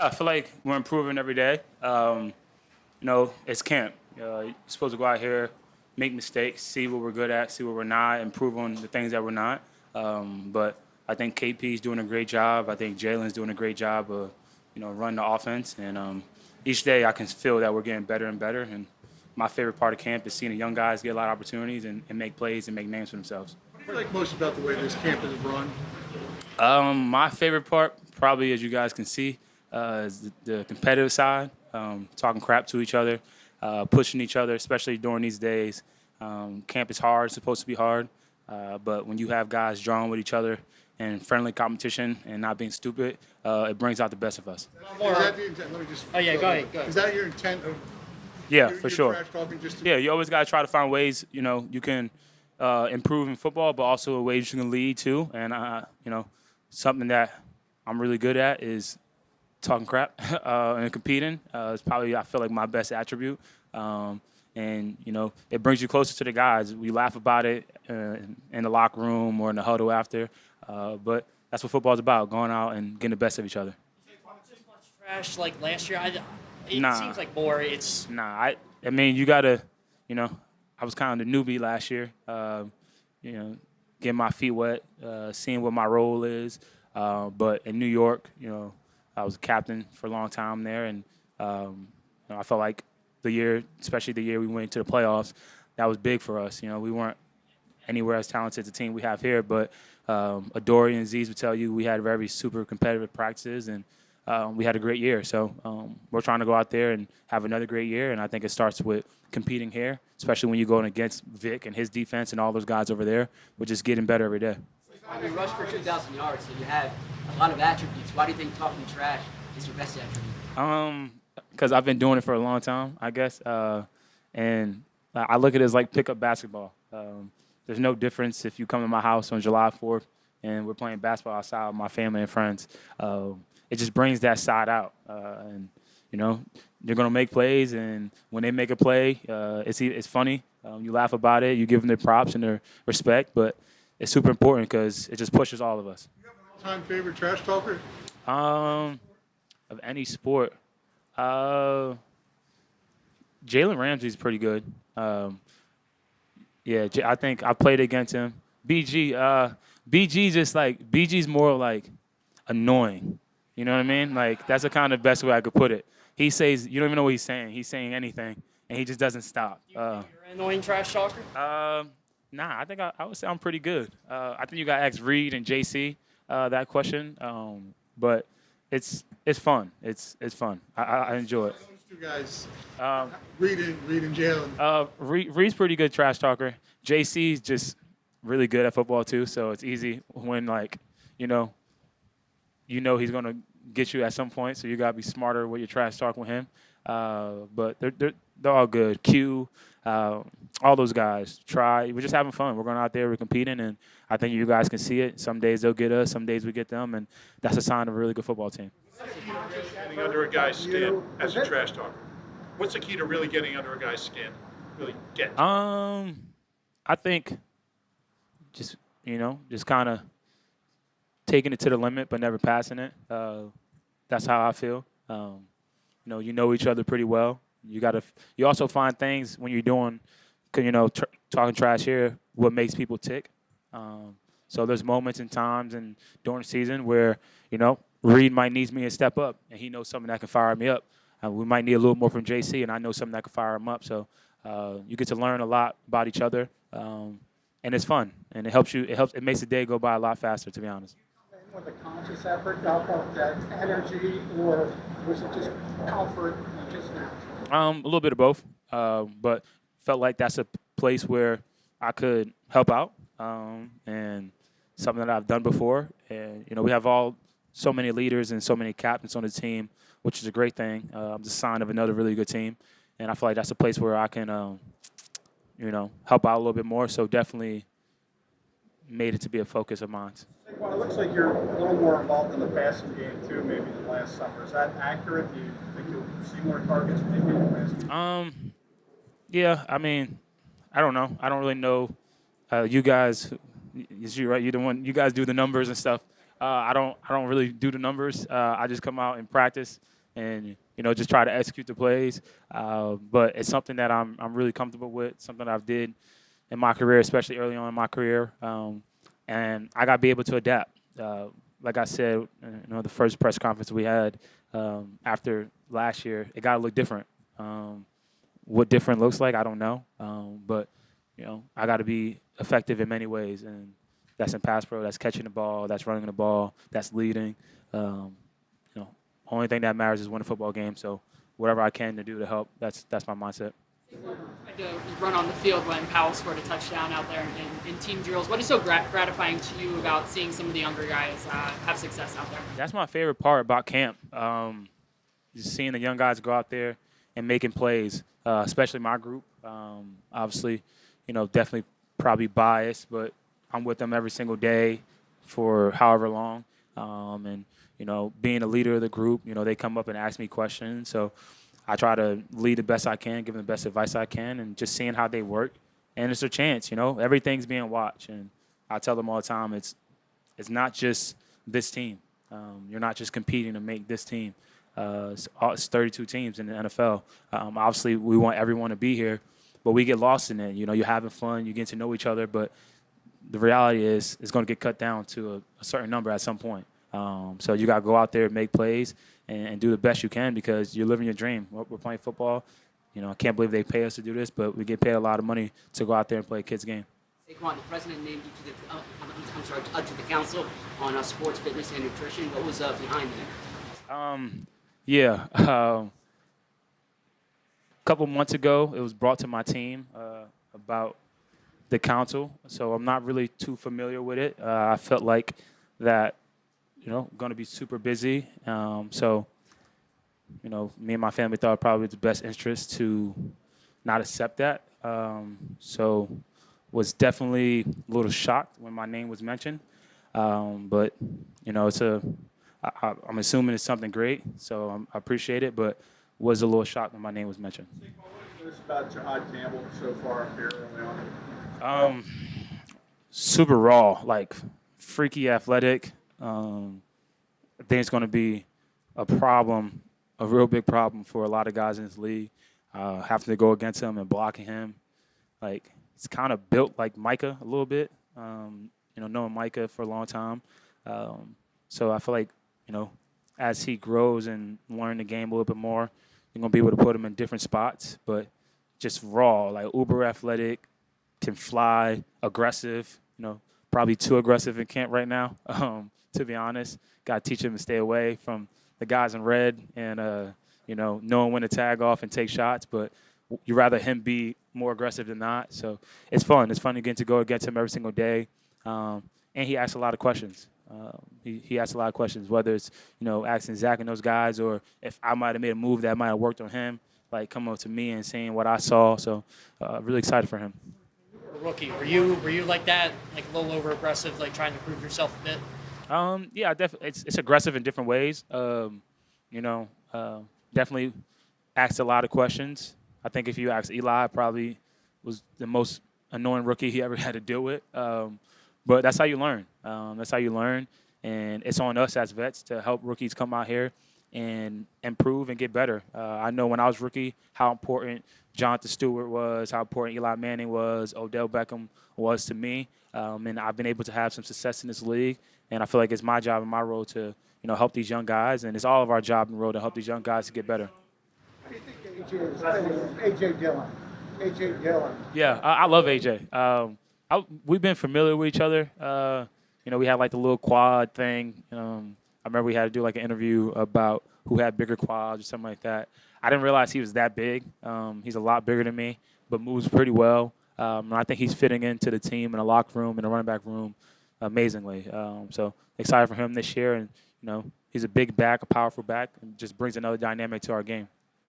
I feel like we're improving every day. It's camp. You're supposed to go out here, make mistakes, see what we're good at, see what we're not, improve on the things that we're not. But I think KP's doing a great job. I think Jalen's doing a great job of, running the offense. And each day I can feel that we're getting better and better. And my favorite part of camp is seeing the young guys get a lot of opportunities and make plays and make names for themselves. What do you like most about the way this camp is run? My favorite part, probably as you guys can see, is the competitive side, talking crap to each other, pushing each other, especially during these days. Camp is hard, it's supposed to be hard, but when you have guys drawing with each other and friendly competition and not being stupid, it brings out the best of us. Is that the intent? Let me just. Oh, yeah, go ahead. Is that your intent of? Yeah, your- for your sure. Trash talking just to, Yeah, you always got to try to find ways, you can improve in football, but also ways you can lead too. And, something that I'm really good at is talking crap and competing. It's probably, I feel like, my best attribute. It brings you closer to the guys. We laugh about it in the locker room or in the huddle after. But that's what football's about, going out and getting the best of each other. Just much trash like last year. It Nah. seems like more. It's Nah, I mean, you got to, I was kind of the newbie last year, getting my feet wet, seeing what my role is. But in New York, I was a captain for a long time there, and I felt like the year, especially the year we went to the playoffs, that was big for us. We weren't anywhere as talented as the team we have here, but Adoree and Z's would tell you we had very super competitive practices, and we had a great year. So we're trying to go out there and have another great year, and I think it starts with competing here, especially when you're going against Vic and his defense and all those guys over there. We're just getting better every day. You rushed for 2,000 yards, so you have a lot of attributes. Why do you think talking trash is your best attribute? Because I've been doing it for a long time, I guess. And I look at it as like pickup basketball. There's no difference if you come to my house on July 4th and we're playing basketball outside with my family and friends. It just brings that side out. They're going to make plays, and when they make a play, it's funny. You laugh about it. You give them their props and their respect, but it's super important because it just pushes all of us. you have an all-time favorite trash talker? Of any sport, Jalen Ramsey's pretty good. I think I played against him. BG's more like annoying. You know what I mean? Like, that's the kind of best way I could put it. He says, you don't even know what he's saying. He's saying anything, and he just doesn't stop. you're an annoying trash talker. Nah, I think I would say I'm pretty good. I think you got to ask Reed and JC that question. But it's fun. It's fun. I enjoy it. Those two guys, Um, Reed and Jalen. Reed's pretty good trash talker. JC's just really good at football too, so it's easy when he's gonna get you at some point. So you gotta be smarter with your trash talk with him. But they're all good. Q, all those guys. We're just having fun. We're going out there, we're competing, and I think you guys can see it. Some days they'll get us, some days we get them, and that's a sign of a really good football team. Getting under a guy's skin as a trash talker. What's the key to really getting under a guy's skin? Really get. I think just kind of taking it to the limit but never passing it. That's how I feel. You know each other pretty well. You also find things when you're doing, talking trash here, what makes people tick. So there's moments and times and during the season where, Reed might need me to step up, and he knows something that can fire me up. We might need a little more from JC, and I know something that can fire him up. So you get to learn a lot about each other, and it's fun, and it helps you. It makes the day go by a lot faster, to be honest. With a conscious effort to up that energy, or was it just comfort and just natural? A little bit of both, but felt like that's a place where I could help out, and something that I've done before. And we have so many leaders and so many captains on the team, which is a great thing. I'm the sign of another really good team, and I feel like that's a place where I can, help out a little bit more. So definitely made it to be a focus of mine. Well, it looks like you're a little more involved in the passing game too, maybe than last summer. Is that accurate? Do you think you'll see more targets maybe in the passing game? Yeah, I mean, I don't know. I don't really know. You guys, you're right. You're the one. You guys do the numbers and stuff. I don't really do the numbers. I just come out and practice and just try to execute the plays. But it's something that I'm really comfortable with. Something I've did in my career, especially early on in my career. And I got to be able to adapt. Like I said, the first press conference we had after last year, it got to look different. What different looks like, I don't know. But I got to be effective in many ways, and that's in pass pro, that's catching the ball, that's running the ball, that's leading. Only thing that matters is winning a football game. So whatever I can to do to help, that's my mindset. Like to run on the field when Powell scored a touchdown out there in team drills. What is so gratifying to you about seeing some of the younger guys have success out there? That's my favorite part about camp. Just seeing the young guys go out there and making plays, especially my group. Obviously, definitely probably biased, but I'm with them every single day for however long. And being a leader of the group, they come up and ask me questions. So I try to lead the best I can, give them the best advice I can, and just seeing how they work. And it's a chance, everything's being watched. And I tell them all the time, it's not just this team. You're not just competing to make this team. It's 32 teams in the NFL. Obviously, we want everyone to be here, but we get lost in it. You're having fun, you get to know each other, but the reality is it's going to get cut down to a certain number at some point. So you got to go out there and make plays and do the best you can because you're living your dream. We're playing football. I can't believe they pay us to do this, but we get paid a lot of money to go out there and play a kid's game. Saquon, the president named you to the council on sports, fitness, and nutrition. What was behind that? A couple months ago, it was brought to my team about the council, so I'm not really too familiar with it. I felt like that, going to be super busy. So, me and my family thought it probably was the best interest to not accept that. So, was definitely a little shocked when my name was mentioned. But, I'm assuming it's something great, so I appreciate it, but was a little shocked when my name was mentioned. What is about Jihad Campbell so far here early on? Super raw, like freaky athletic. I think it's going to be a problem, a real big problem for a lot of guys in this league. Having to go against him and blocking him. Like, it's kind of built like Micah a little bit, knowing Micah for a long time. So I feel like, as he grows and learn the game a little bit more, you're going to be able to put him in different spots. But just raw, like uber athletic, can fly, aggressive, probably too aggressive in camp right now, to be honest. Got to teach him to stay away from the guys in red and, knowing when to tag off and take shots. But you'd rather him be more aggressive than not. So it's fun. It's fun again to go against him every single day. And he asks a lot of questions. He asks a lot of questions, whether it's, asking Zach and those guys or if I might have made a move that might have worked on him, like coming up to me and saying what I saw. So really excited for him. Rookie, were you like that, like a little over aggressive, like trying to prove yourself a bit? Yeah, definitely. It's aggressive in different ways. Definitely asked a lot of questions. I think if you ask Eli, probably was the most annoying rookie he ever had to deal with. But that's how you learn. That's how you learn, and it's on us as vets to help rookies come out here and improve and get better. I know when I was rookie how important Jonathan Stewart was, how important Eli Manning was, Odell Beckham was to me, and I've been able to have some success in this league. And I feel like it's my job and my role to help these young guys, and it's all of our job and role to help these young guys to get better. How do you think AJ Dillon? AJ Dillon. Yeah, I love AJ. We've been familiar with each other. We had like the little quad thing. I remember we had to do like an interview about who had bigger quads or something like that. I didn't realize he was that big. He's a lot bigger than me, but moves pretty well. And I think he's fitting into the team in the locker room, in the running back room, amazingly. So excited for him this year. And, he's a big back, a powerful back, and just brings another dynamic to our game.